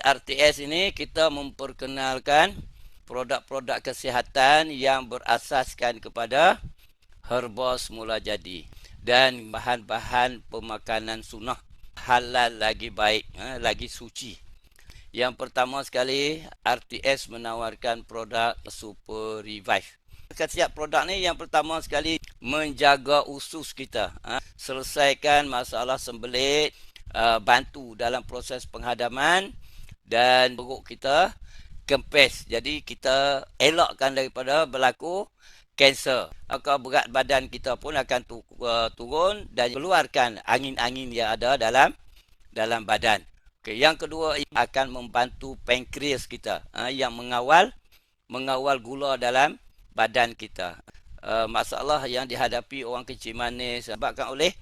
RTS ini kita memperkenalkan produk-produk kesihatan yang berasaskan kepada herba semula jadi dan bahan-bahan pemakanan sunnah, halal lagi baik, lagi suci. Yang pertama sekali, RTS menawarkan produk Super Revive. Setiap produk ni yang pertama sekali menjaga usus kita, selesaikan masalah sembelit, bantu dalam proses penghadaman dan perut kita kempes. Jadi kita elakkan daripada berlaku kanser. Maka berat badan kita pun akan turun dan keluarkan angin-angin yang ada dalam badan. Okay, yang kedua akan membantu pankreas kita, yang mengawal gula dalam badan kita. Masalah yang dihadapi orang kencing manis sebabkan oleh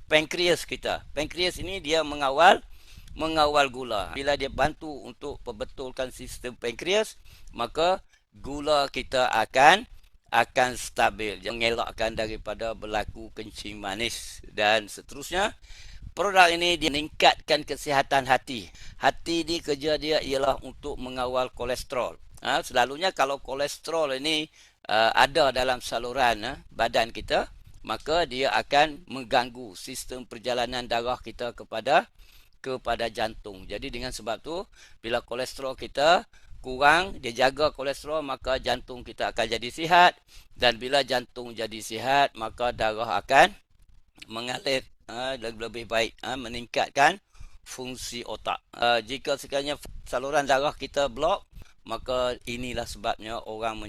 pankreas kita. Pankreas ini dia mengawal gula. Bila dia bantu untuk perbetulkan sistem pankreas, maka gula kita akan stabil, mengelakkan daripada berlaku kencing manis dan seterusnya. Produk ini dia meningkatkan kesihatan hati. Hati ni kerja dia ialah untuk mengawal kolesterol. Selalunya kalau kolesterol ini ada dalam saluran badan kita, maka dia akan mengganggu sistem perjalanan darah kita kepada jantung. Jadi dengan sebab tu, bila kolesterol kita kurang, dia jaga kolesterol, maka jantung kita akan jadi sihat. Dan bila jantung jadi sihat, maka darah akan mengalir lebih baik, meningkatkan fungsi otak. Jika sekiranya saluran darah kita blok, maka inilah sebabnya orang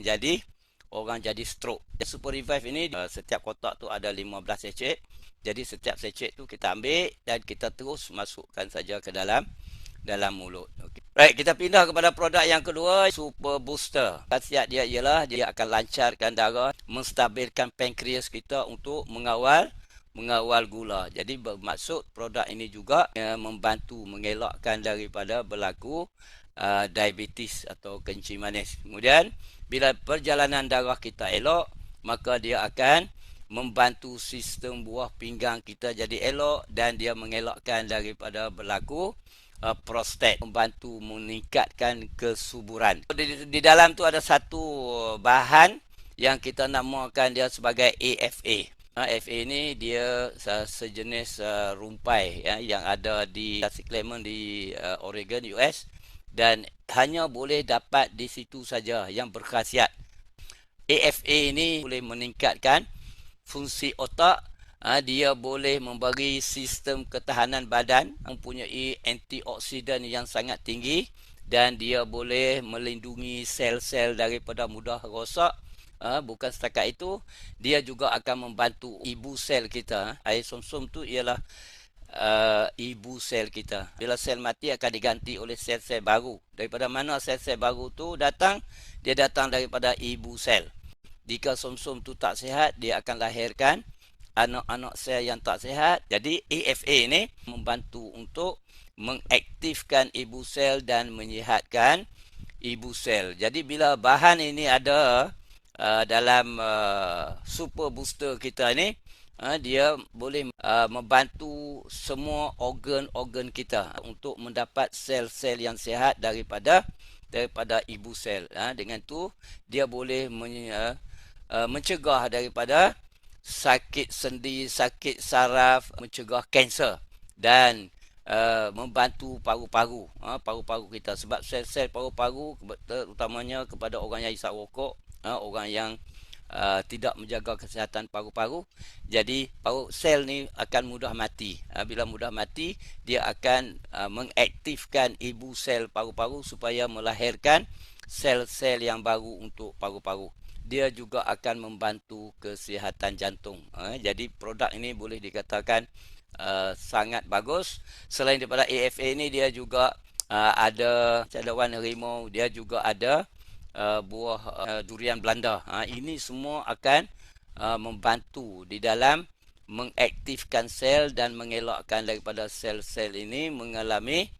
jadi stroke. Super Revive ini setiap kotak tu ada 15 sachet. Jadi setiap sachet tu kita ambil dan kita terus masukkan saja ke dalam mulut. Okay. Baik, kita pindah kepada produk yang kedua, Super Booster. Khasiat dia ialah dia akan lancarkan darah, menstabilkan pankreas kita untuk mengawal gula. Jadi bermaksud produk ini juga membantu mengelakkan daripada berlaku diabetes atau kencing manis. Kemudian bila perjalanan darah kita elok, maka dia akan membantu sistem buah pinggang kita jadi elok dan dia mengelakkan daripada berlaku prostat, membantu meningkatkan kesuburan. Di dalam tu ada satu bahan yang kita namakan dia sebagai AFA. FA ni dia sejenis rumpai yang ada di Clemens di Oregon, US, dan hanya boleh dapat di situ saja yang berkhasiat. AFA ini boleh meningkatkan fungsi otak, dia boleh memberi sistem ketahanan badan, mempunyai antioksidan yang sangat tinggi dan dia boleh melindungi sel-sel daripada mudah rosak. Bukan setakat itu, dia juga akan membantu ibu sel kita. Air som-som tu ialah ibu sel kita. Bila sel mati akan diganti oleh sel-sel baru. Daripada mana sel-sel baru tu datang? Dia datang daripada ibu sel. Jika som-som tu tak sihat, dia akan lahirkan anak-anak sel yang tak sihat. Jadi AFA ini membantu untuk mengaktifkan ibu sel dan menyihatkan ibu sel. Jadi bila bahan ini ada dalam Super Booster kita ni, dia boleh membantu semua organ-organ kita untuk mendapat sel-sel yang sihat daripada ibu sel. Dengan tu dia boleh mencegah daripada sakit sendi, sakit saraf, mencegah kanser dan membantu paru-paru kita. Sebab sel-sel paru-paru terutamanya kepada orang yang hisap rokok, orang yang tidak menjaga kesihatan paru-paru, jadi sel ni akan mudah mati. Bila mudah mati, dia akan mengaktifkan ibu sel paru-paru supaya melahirkan sel-sel yang baru untuk paru-paru. Dia juga akan membantu kesihatan jantung. Jadi produk ini boleh dikatakan sangat bagus. Selain daripada AFA ini, dia juga ada cadawan harimau, dia juga ada buah durian Belanda. Ini semua akan membantu di dalam mengaktifkan sel dan mengelakkan daripada sel-sel ini mengalami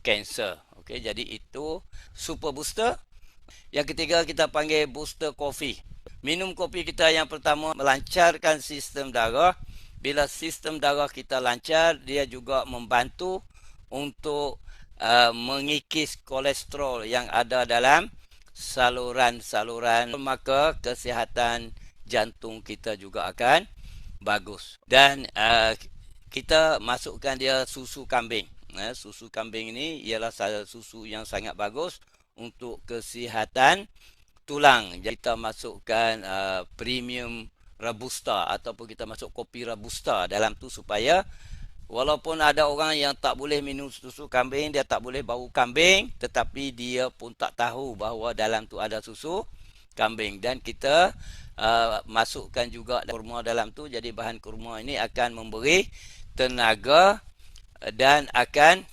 kanser. Okey, jadi itu Super Booster. Yang ketiga kita panggil Booster Coffee. Minum kopi kita yang pertama melancarkan sistem darah. Bila sistem darah kita lancar, dia juga membantu untuk mengikis kolesterol yang ada dalam saluran-saluran, maka kesihatan jantung kita juga akan bagus. Dan kita masukkan dia susu kambing. Susu kambing ini ialah susu yang sangat bagus untuk kesihatan tulang. Jadi kita masukkan premium robusta ataupun kita masuk kopi robusta dalam tu, supaya walaupun ada orang yang tak boleh minum susu kambing, dia tak boleh bau kambing, tetapi dia pun tak tahu bahawa dalam tu ada susu kambing. Dan kita masukkan juga kurma dalam tu. Jadi bahan kurma ini akan memberi tenaga dan akan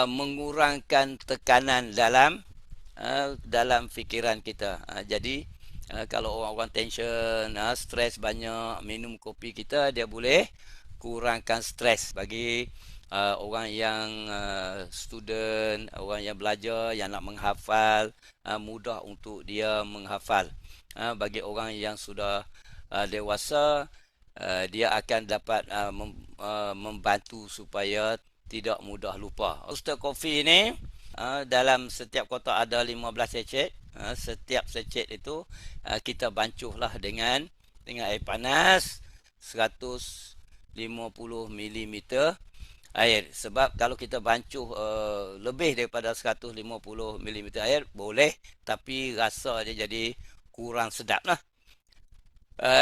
mengurangkan tekanan dalam fikiran kita. Jadi kalau orang-orang tension, stres banyak, minum kopi kita, dia boleh kurangkan stres. Bagi orang yang student, orang yang belajar, yang nak menghafal, mudah untuk dia menghafal. Bagi orang yang sudah dewasa, dia akan dapat membantu supaya tidak mudah lupa. Roaster coffee ini dalam setiap kotak ada 15 secet. Setiap secet itu kita bancuhlah dengan air panas 150 mm air. Sebab kalau kita bancuh lebih daripada 150 mm air boleh, tapi rasa dia jadi kurang sedap lah.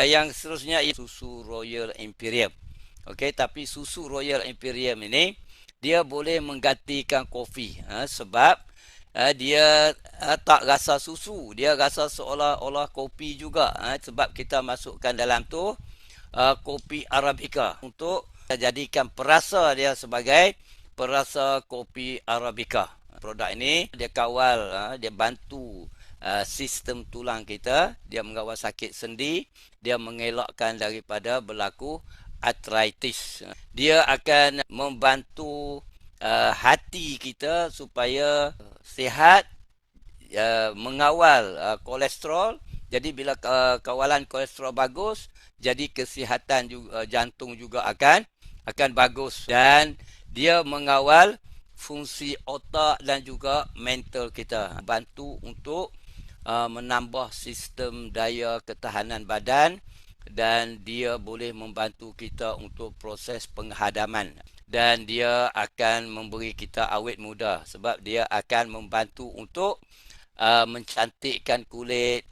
Yang seterusnya susu Royal Imperial. Okey, tapi susu Royal Imperial ini dia boleh menggantikan kopi, sebab dia tak rasa susu, dia rasa seolah-olah kopi juga, sebab kita masukkan dalam tu kopi Arabica untuk jadikan perasa dia sebagai perasa kopi Arabica. Produk ini dia kawal, dia bantu sistem tulang kita, dia mengawal sakit sendi, dia mengelakkan daripada berlaku arthritis. Dia akan membantu hati kita supaya sihat, mengawal kolesterol. Jadi bila kawalan kolesterol bagus, jadi kesihatan jantung juga akan bagus. Dan dia mengawal fungsi otak dan juga mental kita, bantu untuk menambah sistem daya ketahanan badan, dan dia boleh membantu kita untuk proses penghadaman, dan dia akan memberi kita awet muda, sebab dia akan membantu untuk mencantikkan kulit,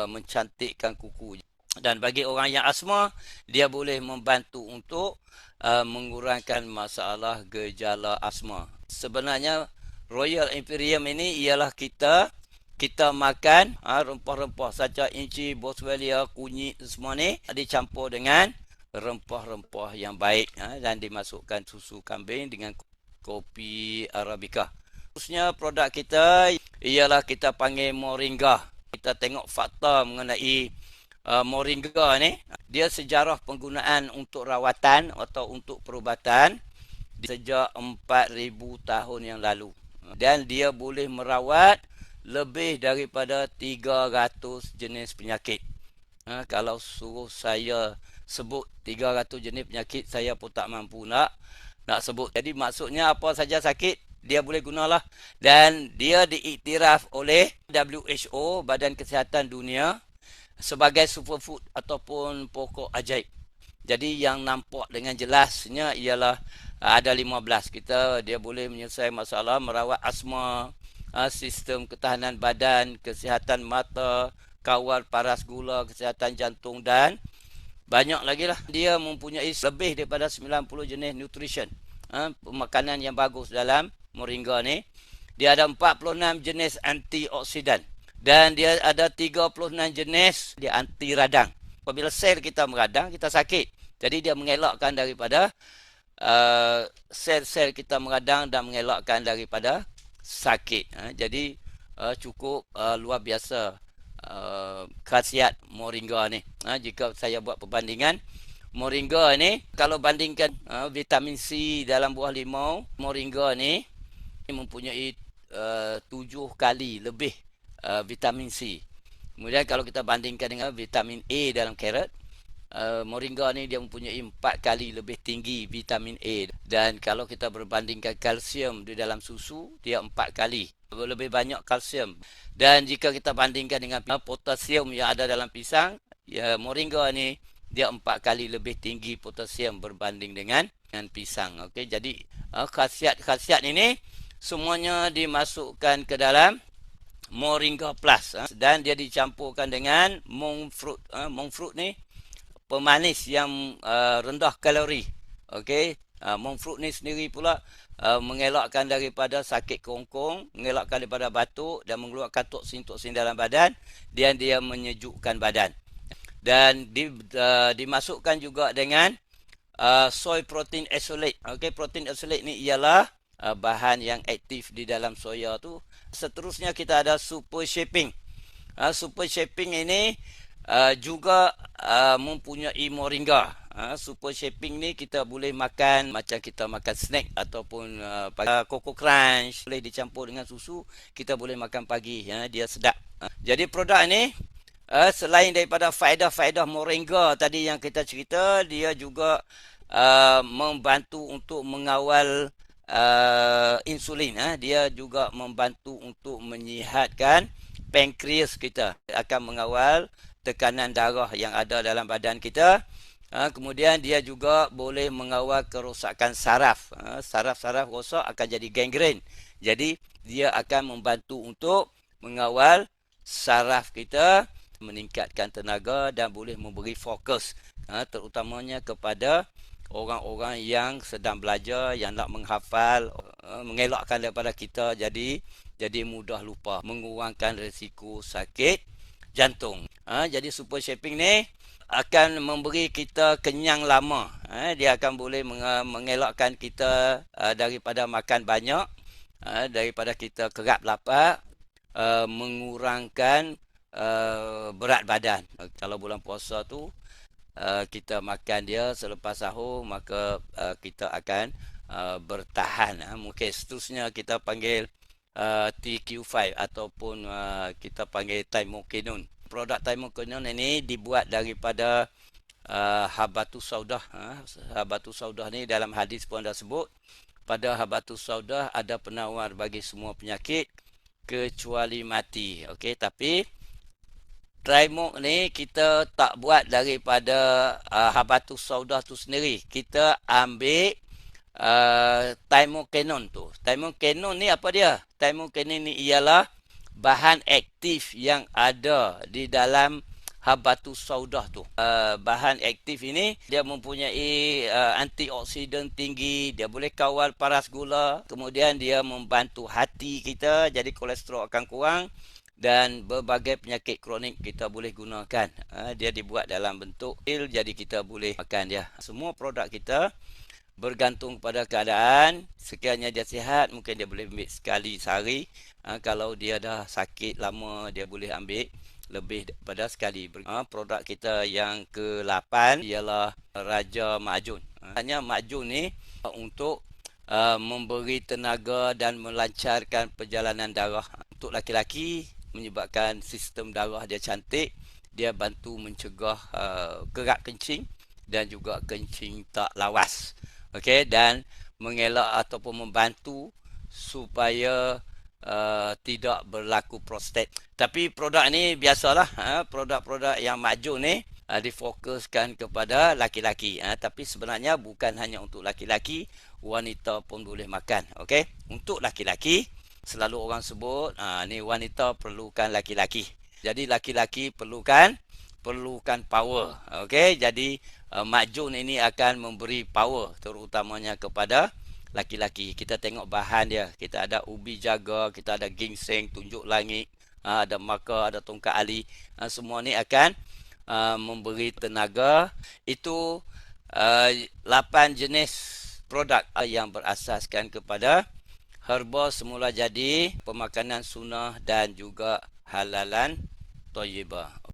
mencantikkan kuku. Dan bagi orang yang asma, dia boleh membantu untuk mengurangkan masalah gejala asma. Sebenarnya Royal Imperial ini ialah kita makan rempah-rempah saja, inci, boswellia, kunyit, semua ni dicampur dengan rempah-rempah yang baik, dan dimasukkan susu kambing dengan kopi Arabica. Khususnya produk kita ialah kita panggil moringa. Kita tengok fakta mengenai moringa ni. Dia sejarah penggunaan untuk rawatan atau untuk perubatan sejak 4,000 tahun yang lalu. Dan dia boleh merawat lebih daripada 300 jenis penyakit. Kalau suruh saya sebut 300 jenis penyakit, saya pun tak mampu nak sebut. Jadi maksudnya apa saja sakit, dia boleh gunalah. Dan dia diiktiraf oleh WHO, Badan Kesihatan Dunia, sebagai superfood ataupun pokok ajaib. Jadi yang nampak dengan jelasnya ialah ada 15. Dia boleh menyelesaikan masalah merawat asma, sistem ketahanan badan, kesihatan mata, kawal paras gula, kesihatan jantung, dan banyak lagi lah. Dia mempunyai lebih daripada 90 jenis nutrition, makanan yang bagus dalam moringa ni. Dia ada 46 jenis antioksidan, dan dia ada 36 jenis dia anti radang. Apabila sel kita meradang, kita sakit. Jadi dia mengelakkan daripada sel-sel kita meradang dan mengelakkan daripada sakit. Jadi cukup luar biasa khasiat moringa ni. Jika saya buat perbandingan, moringa ni kalau bandingkan vitamin C dalam buah limau, moringa ni mempunyai 7 kali lebih vitamin C. Kemudian kalau kita bandingkan dengan vitamin A dalam carrot, Moringa ni dia mempunyai 4 kali lebih tinggi vitamin A, dan kalau kita berbandingkan kalsium di dalam susu, dia 4 kali lebih banyak kalsium. Dan jika kita bandingkan dengan potasium yang ada dalam pisang, ya, moringa ni dia 4 kali lebih tinggi potasium berbanding dengan pisang. Okey, jadi khasiat-khasiat ini semuanya dimasukkan ke dalam Moringa Plus, dan dia dicampurkan dengan monk fruit. Monk fruit ni pemanis yang rendah kalori. Okey, monk fruit ni sendiri pula mengelakkan daripada sakit kerongkong, mengelakkan daripada batuk dan mengeluarkan toksin-toksin dalam badan, dan dia menyejukkan badan. Dan dimasukkan juga dengan soy protein isolate. Okey, protein isolate ni ialah bahan yang aktif di dalam soya tu. Seterusnya kita ada super shaping. Super shaping ini juga mempunyai moringa. Super shaping ni kita boleh makan macam kita makan snack ataupun Coco Crunch, boleh dicampur dengan susu, kita boleh makan pagi, dia sedap. Jadi produk ni selain daripada faedah-faedah moringa tadi yang kita cerita, dia juga membantu untuk mengawal insulin. Dia juga membantu untuk menyihatkan pankreas kita, akan mengawal tekanan darah yang ada dalam badan kita. Kemudian dia juga boleh mengawal kerosakan saraf. Saraf-saraf rosak akan jadi gangren. Jadi dia akan membantu untuk mengawal saraf kita, meningkatkan tenaga dan boleh memberi fokus, terutamanya kepada orang-orang yang sedang belajar, yang nak menghafal, mengelakkan daripada kita jadi mudah lupa, mengurangkan risiko sakit jantung. Jadi super shaping ni akan memberi kita kenyang lama. Dia akan boleh mengelakkan kita daripada makan banyak, daripada kita kerap lapar, mengurangkan berat badan. Kalau bulan puasa tu kita makan dia selepas sahur, maka kita akan bertahan. Mungkin seterusnya kita panggil TQ5 ataupun kita panggil Thymokinone. Produk Thymokinone ini dibuat daripada habatus saudah. Habatus saudah ni dalam hadis pun dah sebut, pada habatus saudah ada penawar bagi semua penyakit kecuali mati. Okey, tapi Trimok ni kita tak buat daripada habatus saudah tu sendiri. Kita ambil Thymokinone tu. Thymokinone ni apa dia? Thymokinone ni ialah bahan aktif yang ada di dalam habatus saudah tu. Bahan aktif ini dia mempunyai antioksidan tinggi, dia boleh kawal paras gula, kemudian dia membantu hati kita, jadi kolesterol akan kurang, dan berbagai penyakit kronik kita boleh gunakan. Dia dibuat dalam bentuk pil, jadi kita boleh makan dia. Semua produk kita bergantung pada keadaan. Sekiranya dia sihat, mungkin dia boleh ambil sekali sehari. Kalau dia dah sakit lama, dia boleh ambil lebih daripada sekali. Produk kita yang ke-8 ialah Raja Ma'jun. Hanya Ma'jun ni untuk memberi tenaga dan melancarkan perjalanan darah. Untuk laki-laki, menyebabkan sistem darah dia cantik, dia bantu mencegah gerak kencing dan juga kencing tak lawas. Okey, dan mengelak ataupun membantu supaya tidak berlaku prostat. Tapi produk ni biasalah, produk-produk yang Ma'jun ni difokuskan kepada laki-laki. Tapi sebenarnya bukan hanya untuk laki-laki, wanita pun boleh makan. Okey, untuk laki-laki selalu orang sebut ni wanita perlukan laki-laki. Jadi laki-laki perlukan power. Okey, jadi Ma'jun ini akan memberi power terutamanya kepada laki-laki. Kita tengok bahan dia. Kita ada ubi jaga, kita ada ginseng, tunjuk langit, ada maka, ada tongkat ali. Semua ni akan memberi tenaga. Itu 8 jenis produk yang berasaskan kepada herba semula jadi, pemakanan sunnah dan juga halalan thayyibah.